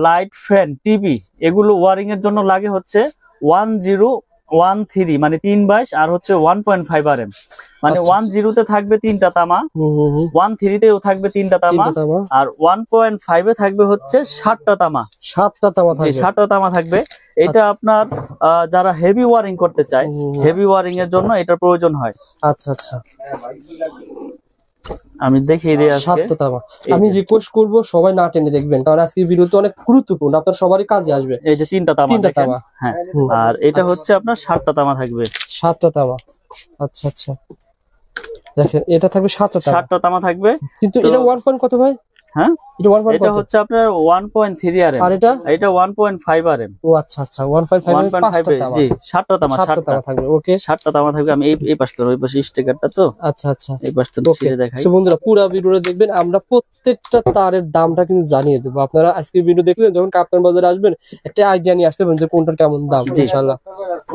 Light, fan, TV এগুলো wiring এর জন্য লাগে হচ্ছে 1013 মানে 322 আর হচ্ছে 1.5 RM। মানে 10 তে থাকবে 3টা তামা, 13 তেও থাকবে 3টা তামা, আর 1.5 এ থাকবে হচ্ছে 7টা তামা। 7টা তামা থাকবে, 7টা তামা থাকবে। এটা আপনার যারা হেভি ওয়ারিং করতে চায়, হেভি ওয়ারিং এর জন্য এটা প্রয়োজন হয়। আচ্ছা আচ্ছা, আমি দেখিয়ে দিই আজকে। 7টা তামা। আমি রিকোয়েস্ট করব সবাই না টেনে দেখবেন, কারণ আজকে ভিডিওতে অনেক গুরুত্বপূর্ণ, আপনার সবারই কাজে আসবে। এই যে 3টা তামা, 3টা তামা, হ্যাঁ। আর এটা হচ্ছে আপনার 7টা তামা থাকবে, 7টা তামা। আচ্ছা আচ্ছা, দেখেন এটা থাকবে 7টা তামা, 7টা তামা থাকবে। কিন্তু এটা 1 পয়েন্ট কত ভাই? হ্যাঁ, এটা হচ্ছে আপনার 1.3 RM, আর এটা 1.5 RM। ও আচ্ছা আচ্ছা, 1.5 জি, 7টা তামা, 7টা তামা থাকবে। ওকে, 7টা তামা থাকবে। আমি এই পাশটা, ওই পাশে স্টিকারটা তো। আচ্ছা আচ্ছা, এই পাশটা ছিঁড়ে দেখাই। সো বন্ধুরা পুরো ভিডিওটা দেখবেন, আমরা প্রত্যেকটা তারের দামটা কিন্তু জানিয়ে দেব। আপনারা আজকে ভিডিও দেখলেন, যখন কাপ্তান বাজারে আসবেন একটা আইডিয়া নিয়ে আসতে পারেন যে কোনটার কেমন দাম ইনশাআল্লাহ।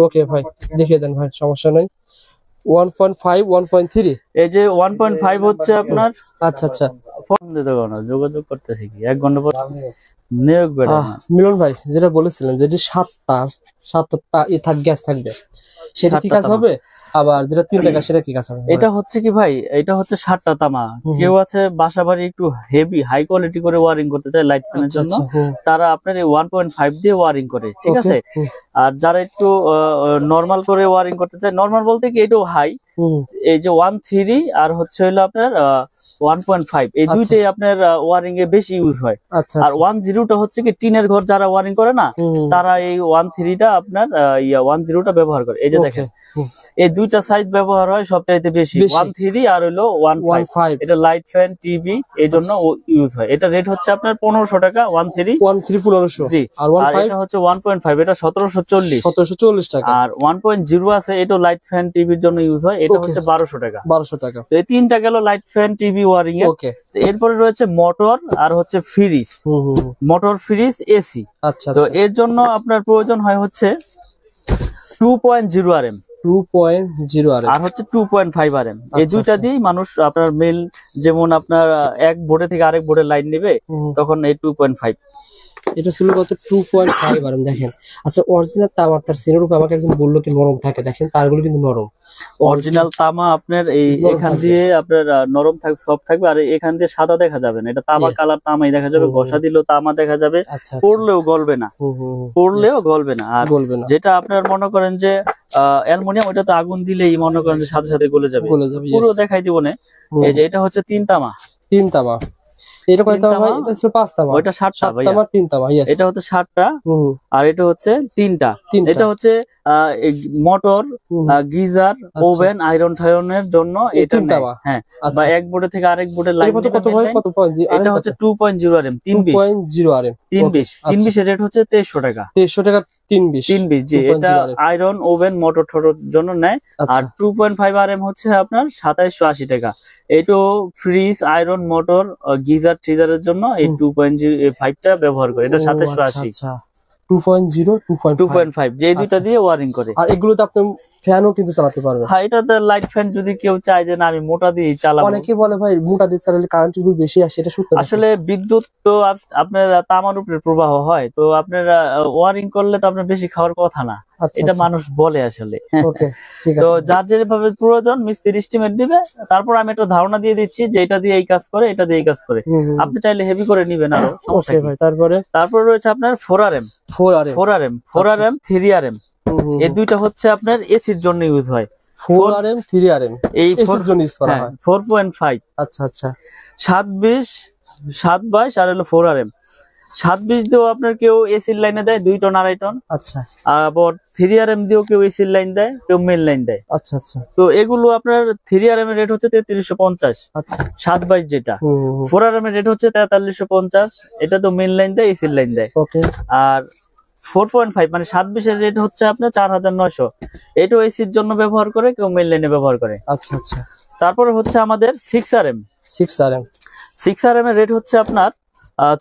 ওকে ভাই, দেখিয়ে দেন ভাই, সমস্যা নাই। 1.5, 1.3, এই যে 1.5 হচ্ছে আপনার। আচ্ছা আচ্ছা, ফোন দিতে পারো না, যোগাযোগ করতেছি কি 1 ঘন্টা পর নিয়োগ বেড়ে। মিলন ভাই যেটা বলেছিলেন যে 7টা গ্যাস থাকবে, সেটা কি কাজ হবে? আবার যেটা 3টা গ্যাস সেটা কি কাজ হবে? এটা হচ্ছে কি ভাই, এটা হচ্ছে 7টা তামা। কেউ আছে বাসা বাড়ি একটু হেভি হাই কোয়ালিটি করে ওয়ারিং করতে চায় লাইট ফ্যানের জন্য, তারা আপনার এই 1.5 দিয়ে ওয়ারিং করে, ঠিক আছে। আর যারা একটু নরমাল করে ওয়ারিং করতে চায়, নরমাল বলতে কি এটাও হাই, এই যে 13 আর হচ্ছে হলো আপনার 1.5, এই দুইটাই আপনার ওয়ারিং এ বেশি ইউজ হয়। আর 10টা হচ্ছে কি টিনের ঘর যারা ওয়ারিং করে না, তারা এই 13টা আপনার 10টা ব্যবহার করে। এই যে দেখেন, এই দুইটা সাইজ ব্যবহার হয় সবচাইতে বেশি, 13 আর হলো 1.5। এটা লাইট, ফ্যান, টিভি এই জন্য ইউজ হয়। এটা রেট হচ্ছে আপনার 1500 টাকা, 13 1500। জি, আর এটা হচ্ছে 1.5, এটা 1740 টাকা। আর 1.0 আছে, এটা লাইট, ফ্যান, টিভির জন্য ইউজ হয়, এটা হচ্ছে 1200 টাকা। 1200 টাকা। তো এই 3টা গেল লাইট, ফ্যান, টিভি ওয়ারিং এর। এরপরে রয়েছে মোটর আর হচ্ছে ফ্রিজ, মোটর, ফ্রিজ, এসি। আচ্ছা, তো এর জন্য আপনার প্রয়োজন হয় হচ্ছে 2.0 RM, 2.0 RM আর হচ্ছে 2.5 RM। এই দুইটা দিয়েই মানুষ আপনার মেল, যেমন আপনার এক বোর্ডে থেকে আরেক বোর্ডে লাইন নেবে, তখন এই 2.5। এটা ছিল কত? 2.5 RM। দেখেন, আচ্ছা অরিজিনাল তামাটার সিনের উপর আমাকে একজন বললো কি নরম থাকে, দেখেন তারগুলো কিন্তু নরম। অরিজিনাল তামা আপনার এই এখান দিয়ে আপনার নরম থাকবে, সফট থাকবে, আর এখান দিয়ে সাদা দেখা যাবে না, এটা তামা কালার তামাই দেখা যাবে। ঘষা দিলেও তামা দেখা যাবে, পড়লেও গলবে না, পড়লেও গলবে না। আর যেটা আপনার মনে করেন যে অ্যালুমিনিয়াম, ওটা তো আগুন দিলেই মনে করেন যে সাথে সাথে গলে যাবে, পুরো দেখাই দিব না। এই যে এটা হচ্ছে 3 তামা, 3 তামা। এটা কয়টা ভাই? এটা ছিল 5 তামা। ওইটা 7টা ভাই, 3 তামা। এটা হচ্ছে 7টা, আর এটা হচ্ছে 3টা। এটা হচ্ছে মোটর, গিজার, ওভেন, আয়রন ঠায়রনের জন্য এটা তামা। হ্যাঁ, বা এক বোর্ডে থেকে আরেক বোর্ডে লাইন কত ভাই? কত পয়েন্ট? এটা হচ্ছে 2.0 RM, 2.0 RM, 320 এর রেট হচ্ছে 2300 টাকা। 2300 টাকা 320। জি, এটা আয়রন, ওভেন, মোটর ঠোরের জন্য নেয়। আর 2.5 RM হচ্ছে আপনার 2780 টাকা। এটা ফ্রিজ, আয়রন, মোটর, গিজার, ট্রিজারের জন্য এই 2.5টা ব্যবহার করে, এটা 2780। 2.5 যে দুইটা দিয়ে ওয়ারিং করে। আর এগুলোতে আপনি ফ্যানও কিন্তু চালাতে পারবেন। হ্যাঁ, এটাতে লাইট ফ্যান যদি কেউ চায় যে না আমি মোটা দিয়ে চালাবো। অনেকে বলে ভাই মোটা দিয়ে চালালে কারেন্ট বিল বেশি আসে, এটা সত্য? আসলে বিদ্যুৎ তো আপনার তামার উপরে প্রবাহ হয়, তো আপনার ওয়ারিং করলে তো আপনার বেশি খাওয়ার কথা না, এটা মানুষ বলে আসলে। তো যার যেভাবে প্রয়োজন মিস্ত্রি এস্টিমেট দিবে, তারপর আমি একটা ধারণা দিয়ে দিচ্ছি যে এটা দিয়ে এই কাজ করে, এটা দিয়ে এই কাজ করে। আপনি চাইলে হেভি করে নিবেন আরো, সমস্যা নেই। তারপর রয়েছে আপনার 4 RM, 3 RM। এই দুইটা হচ্ছে আপনার এসির জন্য ইউজ হয়। 4 RM, 3 RM এই এসির জন্য ইউজ করা হয়। 4.5। আচ্ছা আচ্ছা, 722 আর হলো 4 RM। 720 দিয়েও আপনার কেউ এসির লাইনে দেয় 2 টন 2.5 টন। আচ্ছা, আবার 3 RM দিয়েও কেউ এসির লাইন দেয়, কেউ মেন লাইন দেয়। আচ্ছা আচ্ছা, তো এগুলো আপনার 3 RM এর রেট হচ্ছে 3350। আচ্ছা, 722 যেটা। 4 RM এর রেট হচ্ছে 4350, এটা তো মেন লাইন দেয়, এসির লাইন দেয়। আর 4.5 মানে 720 এর রেট হচ্ছে আপনার 4900, এটাও এসির জন্য ব্যবহার করে, কেউ মেন লাইনে ব্যবহার করে। আচ্ছা আচ্ছা, তারপরে হচ্ছে আমাদের 6 RM। 6 RM এর রেট হচ্ছে আপনার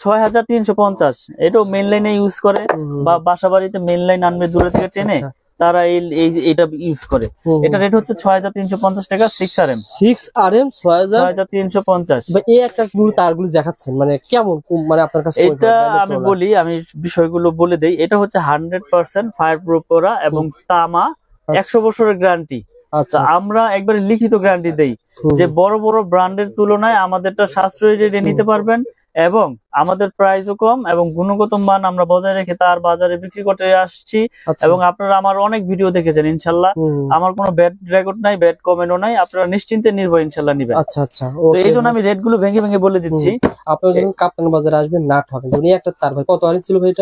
6350, এটাও মেন লাইনে ইউজ করে, বা বাসা বাড়িতে মেন লাইন আনবে দূরে থেকে চেনে, তারা এইটা ইউজ করে। এটা রেট হচ্ছে 6350 টাকা 6RM। 6RM 6350। এই একটা তারগুলো দেখাচ্ছেন মানে কেমন, মানে আপনার কাছে এটা আমি বলি, আমি বিষয়গুলো বলে দেই। এটা হচ্ছে 100% ফায়ার প্রুফ করা এবং তামা, 100 বছরের গ্যারান্টি। আমরা একবারে লিখিত গ্যারান্টি দেই যে বড় বড় ব্র্যান্ডের তুলনায় আমাদেরটা সাশ্রয়ী রেটে নিতে পারবেন এবং আমাদের প্রাইসও কম এবং গুণগত মান আমরা বজায় রেখে তার বাজারে বিক্রি করতে আসছি। এবং আপনারা আমার অনেক ভিডিও দেখেছেন ইনশাল্লাহ, আমার কোনো ব্যাড রেকর্ড নাই, ব্যাড কমেন্টও নাই, আপনারা নিশ্চিন্তে নির্ভয় ইনশাল্লাহ নিবেন। তো এই জন্য আমি রেট গুলো ভেঙে ভেঙে বলে দিচ্ছি। আপনারা যখন কাপ্তান বাজারে আসবেন না ঠকেন। উনি একটা তার ভাই কত আনি ছিল ভাই?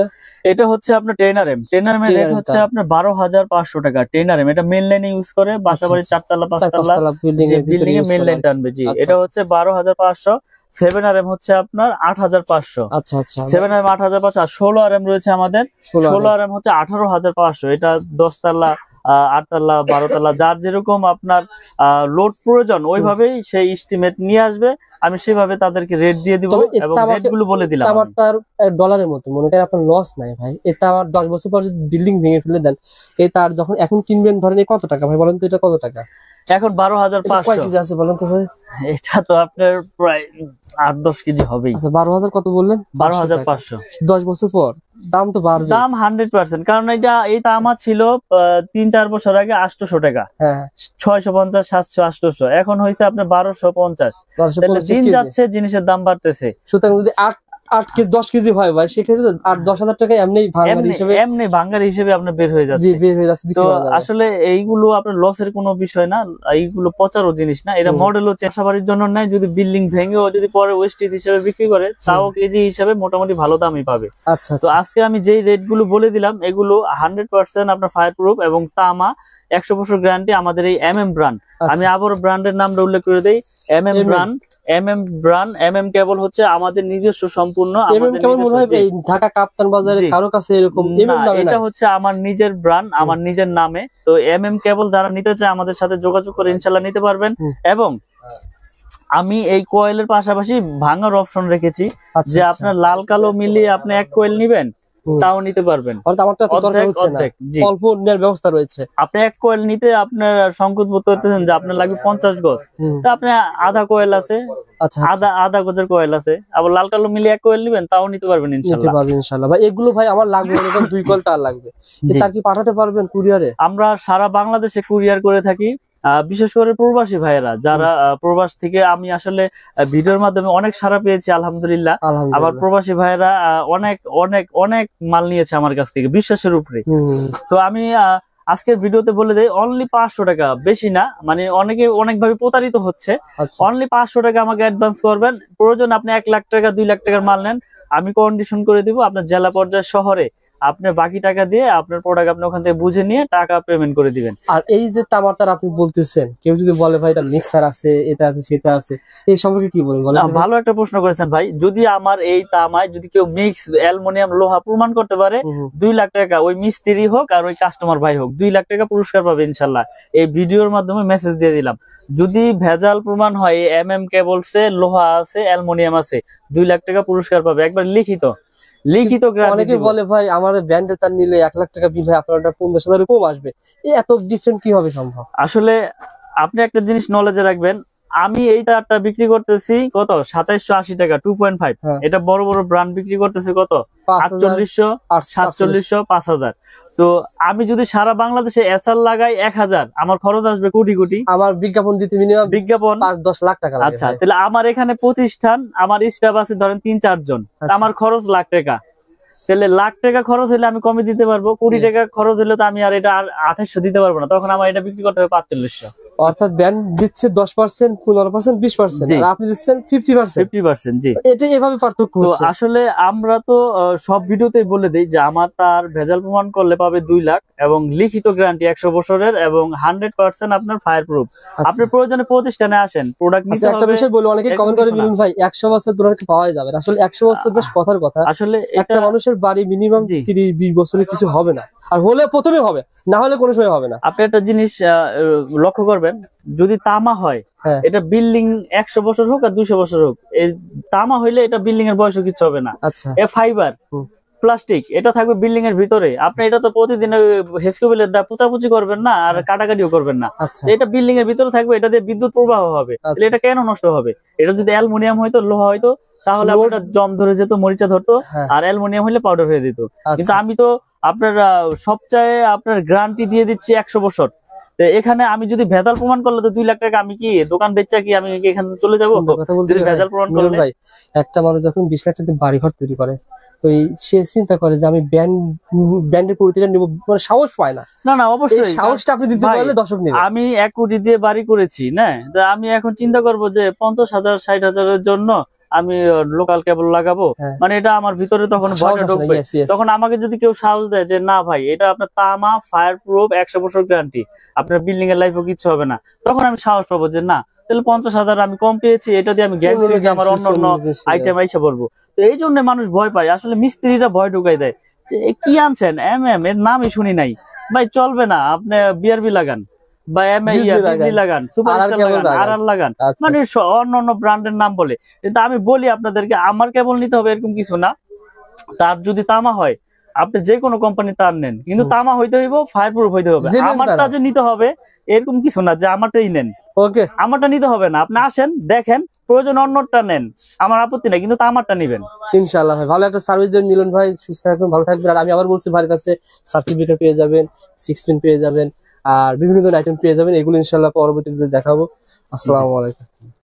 এটা হচ্ছে আপনার 10RM। 10RM এর রেট হচ্ছে আপনার 12500 টাকা। 10RM এটা মেইন লাইনে ইউজ করে, বাসাবাড়ির 4তলা 5তলা বিল্ডিং এ মেইন লাইন টানবে। জি, এটা হচ্ছে 12500। 7RM হচ্ছে আপনার 8500। আচ্ছা আচ্ছা, 7RM 8500। আর 16RM রয়েছে আমাদের। 16RM হচ্ছে 18500। এটা 10তলা 8তলা 12তলা যার যেরকম আপনার লোড প্রয়োজন ওইভাবেই সেই এস্টিমেট নিয়ে আসবে, আমি সেভাবে তাদেরকে রেট দিয়ে দিব এবং রেট গুলো বলে দিলাম। আমার তার ডলারের মতো মনে করেন আপনার লস নাই ভাই। এটা আমার 10 বছর পর যদি বিল্ডিং ভেঙে ফেলে দেন, এই তার যখন এখন কিনবেন ধরেন কত টাকা ভাই বলেন তো? এটা কত টাকা এখন? 12500। কয় কেজি আছে বলেন তো ভাই? এটা তো আপনার প্রায় 8-10 কেজি হবেই। আচ্ছা 12000 কত বললেন? 12500। 10 বছর পর দাম তো বাড়বে। দাম 100%, কারণ এই তামা ছিল 3-4 বছর আগে 800 টাকা। হ্যাঁ 650 700 800, এখন হয়েছে আপনার 1250। তাহলে দিন যাচ্ছে জিনিসের দাম বাড়তেছে। সুতরাং যদি 8 কেজি 10 কেজি হয় ভাই, সেক্ষেত্রে 8-10 হাজার টাকা এমনি ভাঙার হিসেবে আপনার বের হয়ে যাচ্ছে। তো আসলে এইগুলো আপনার লসের কোনো বিষয় না, এইগুলো পচারও জিনিস না। এটা মডেলও চাষাবাড়ির জন্য নাই। যদি বিল্ডিং ভেঙেও যদি পরে ওয়েস্টেজ হিসেবে বিক্রি করে তাও কেজি হিসাবে মোটামুটি ভালো দামই পাবে। আচ্ছা, তো আজকে আমি যেই রেট গুলো বলে দিলাম এগুলো 100% আপনার ফায়ার প্রুফ এবং তামা, 100 বছর গ্যারান্টি। আমাদের এই MM ব্র্যান্ড, আমি আবার ব্র্যান্ডের নামটা উল্লেখ করে দেই, MM ব্র্যান্ড। MM কেবল হচ্ছে আমাদের নিজস্ব সম্পূর্ণ। ঢাকা কাপ্তান বাজারে কারো কাছে এরকম এটা হচ্ছে আমার নিজের ব্র্যান্ড, আমার নিজের নামে। তো MM কেবল যারা নিতে চায় আমাদের সাথে যোগাযোগ করে ইনশাল্লাহ নিতে পারবেন। এবং আমি এই কয়েলের পাশাপাশি ভাঙার অপশন রেখেছি, যে আপনার লাল কালো মিলিয়ে আপনি এক কয়েল নিবেন তাও নিতে পারবেন। অল্প নেওয়ার ব্যবস্থা রয়েছে। আপনি এক কয়েল নিতে আপনার সংকোচ বোধ করতেছেন যে আপনার লাগবে 50 গজ, তো আপনি আধা কয়েল আছে, আধা গজের কয়েল আছে, আবার লাল কালো মিলিয়ে এক কয়েল নিবেন তাও নিতে পারবেন ইনশাআল্লাহ। ভাই এগুলো ভাই আমার লাগবে 2 কয়েল তার লাগবে, তার কি পাঠাতে পারবেন কুরিয়ারে? আমরা সারা বাংলাদেশে কুরিয়ার করে থাকি। বিশেষ করে প্রবাসী ভাইয়েরা যারা প্রবাস থেকে, আমি আসলে ভিডিওর মাধ্যমে অনেক সাড়া পেয়েছি আলহামদুলিল্লাহ। আবার প্রবাসী ভাইয়েরা অনেক অনেক অনেক মাল নিয়েছে আমার কাছ থেকে বিশ্বাসের উপরে। তো আমি আজকের ভিডিওতে বলে দেই অনলি 500 টাকা, বেশি না, মানে অনেকে অনেকভাবে প্রতারিত হচ্ছে। অনলি 500 টাকা আমাকে অ্যাডভান্স করবেন। প্রয়োজন আপনি 1 লাখ টাকা 2 লাখ টাকার মাল নেন, আমি কন্ডিশন করে দিব আপনার জেলা পর্যায়ে শহরে। আপনি বাকি টাকা দিয়ে আপনার প্রোডাক্ট আপনি ওখান থেকে বুঝে নিয়ে টাকা পেমেন্ট করে দিবেন। আর এই যে তামাটার আপনি বলতেছেন, কেউ যদি বলে ভাই এটা মিক্সার আছে, এটা আছে, সেটা আছে, এই সম্পর্কে কি বলেন? ভালো একটা প্রশ্ন করেছেন ভাই। যদি আমার এই তামায় যদি কেউ মিক্স অ্যালুমিনিয়াম লোহা প্রমাণ করতে পারে, 2 লাখ টাকা, ওই মিস্ত্রি হোক আর ওই কাস্টমার ভাই হোক, 2 লাখ টাকা পুরস্কার পাবে ইনশাল্লাহ। এই ভিডিওর মাধ্যমে মেসেজ দিয়ে দিলাম। যদি ভেজাল প্রমাণ হয় MM কেবলসে লোহা আছে অ্যালুমিনিয়াম আছে, 2 লাখ টাকা পুরস্কার পাবে, একবার লিখিত। অনেকে বলে ভাই আমার ব্র্যান্ডে তার নিলে 1 লাখ টাকা বিল হয়, আপনার 50,000 কম আসবে, এত ডিফারেন্ট কিভাবে সম্ভব? আসলে আপনি একটা জিনিস নলেজে রাখবেন, আমি এই তারটা বিক্রি করতেছি কত 2780 টাকা 2.5। এটা বড় বড় ব্র্যান্ড বিক্রি করতেছে কত 4800 4700 5000। তো আমি যদি সারা বাংলাদেশে এসআর লাগাই 1000, আমার খরচ আসবে কোটি কোটি। আমার বিজ্ঞাপন দিতে মিনিমাম বিজ্ঞাপন 5-10 লাখ টাকা লাগে। আচ্ছা, তাহলে আমার এখানে প্রতিষ্ঠান, আমার স্টাফ আছে ধরেন 3-4 জন, আমার খরচ লাখ টাকা। তাহলে লাখ টাকা খরচ হলে আমি কমে দিতে পারবো, কোটি টাকা খরচ হলে তো আমি আর এটা 2800 দিতে পারবো না, তখন আমার এটা বিক্রি করতে হবে 4500। অর্থাৎ ব্র্যান্ড দিচ্ছে 10%, 15%, 20%, আর আপনি দিচ্ছেন 50%। জি, এটা এভাবে পার্থক্য হচ্ছে। আসলে আমরা তো সব ভিডিওতেই বলে দেই যে আমার তার ভেজাল প্রমাণ করলে পাবে 2 লাখ এবং লিখিত গ্যারান্টি 100 বছরের এবং 100% আপনার ফায়ার প্রুফ। আপনি প্রয়োজনে প্রতিষ্ঠানে আসেন, প্রোডাক্ট নিতে হবে। একটা বিষয় বলি, অনেকে কমেন্ট করে মিলুন ভাই 100 বছর প্রোডাক্ট পাওয়া যাবে, আসলে 100 বছর বেশ কথার কথা। আসলে একটা মানুষের বাড়ি মিনিমাম 30-20 বছরের কিছু হবে না, আর হলে প্রথমে হবে, না হলে কোনো সময় হবে না। আপনি একটা জিনিস লক্ষ্য করবেন, যদি তামা হয় এটা বিল্ডিং 100 বছর হোক আর 200 বছর হোক, এই তামা হইলে এটা বিল্ডিং এর বয়সও কিছু হবে না। আচ্ছা, ফাইবার প্লাস্টিক, এটা থাকবে বিল্ডিং এর ভিতরে। আপনি এটা তো প্রতিদিন হেসকোবিলের দা পুচাপুচি করবেন না আর কাটাকাটিও করবেন না। আচ্ছা এটা বিল্ডিং এর ভিতরে থাকবে, এটা দিয়ে বিদ্যুৎ প্রবাহ হবে। তাহলে এটা কেন নষ্ট হবে? এটা যদি অ্যালুমিনিয়াম হইতো, লোহা হইতো, তাহলে আপনার জম ধরে যেত, মরিচা ধরতো। আর অ্যালুমিনিয়াম হলে পাউডার হয়ে যেত। কিন্তু আমি তো আপনার সবচেয়ে আপনার গ্যারান্টি দিয়ে দিচ্ছি 100 বছর। এখানে আমি যদি ভেজাল প্রমাণ করলে তো 2 লাখ টাকা আমি কি দোকান বেচা কি আমি এখান থেকে চলে যাবো? যদি ভেজাল প্রমাণ করলে ভাই, একটা মানুষ যখন 20 লাখ টাকা বাড়ি ঘর তৈরি করে, ওই সে চিন্তা করে যে আমি ব্র্যান্ডের প্রতিটা নিব, মানে সাহস পায় না। না না, অবশ্যই সাহসটা আপনি দিতে পারলে দর্শক নেবে। আমি 1 কোটি দিয়ে বাড়ি করেছি না, তো আমি এখন চিন্তা করব যে 50,000 60,000-এর জন্য আমি লোকাল কেবল লাগাবো, মানে এটা আমার ভিতরে তখন ভয়টা ঢুকবে। তখন আমাকে যদি কেউ সাহস দেয় যে না ভাই, এটা আপনার তামা ফায়ার প্রুফ 100 বছর গ্যারান্টি, আপনার বিল্ডিং এর লাইফও কিছু হবে না, তখন আমি সাহস পাবো যে না, তাহলে 50,000 আমি কম পেয়েছি, এটা দিয়ে আমি গ্যারান্টি আমার অন্য আইটেম আইসা পড়বো। তো এই জন্য মানুষ ভয় পায়, আসলে মিস্ত্রিরা ভয় ঢুকাই দেয় যে কি আনছেন এর নামই শুনি নাই ভাই, চলবে না, আপনি বিআরবি লাগান বা লাগান, সুপারস্টার লাগান, আরআর লাগান, মানে অন্য ব্র্যান্ডের নাম বলে। কিন্তু আমি বলি আপনাদেরকে, আমার কেবল নিতে হবে এরকম কিছু না। তার যদি তামা হয়, আপনি যে কোনো কোম্পানি তার নেন, কিন্তু তামা হইতে হইব, ফায়ার প্রুফ হইতে হবে। আমারটা যে নিতে হবে এরকম কিছু না যে আমারটাই নেন, ওকে আমারটা নিতে হবে না। আপনি আসেন, দেখেন, প্রয়োজন অন্যটা নেন, আমার আপত্তি নাই, কিন্তু আমারটা নিবেন। ইনশাআল্লাহ ভাই, ভালো একটা সার্ভিস দেন মিলন ভাই, সুস্থ থাকবেন, ভালো থাকবেন। আর আমি আবার বলছি, ভাইয়ের কাছে সার্টিফিকেট পেয়ে যাবেন, 6 পিন পেয়ে যাবেন, আর বিভিন্ন ধরনের আইটেম পেয়ে যাবেন। এগুলো ইনশাআল্লাহ পরবর্তীতে দেখাবো। আসসালামু আলাইকুম।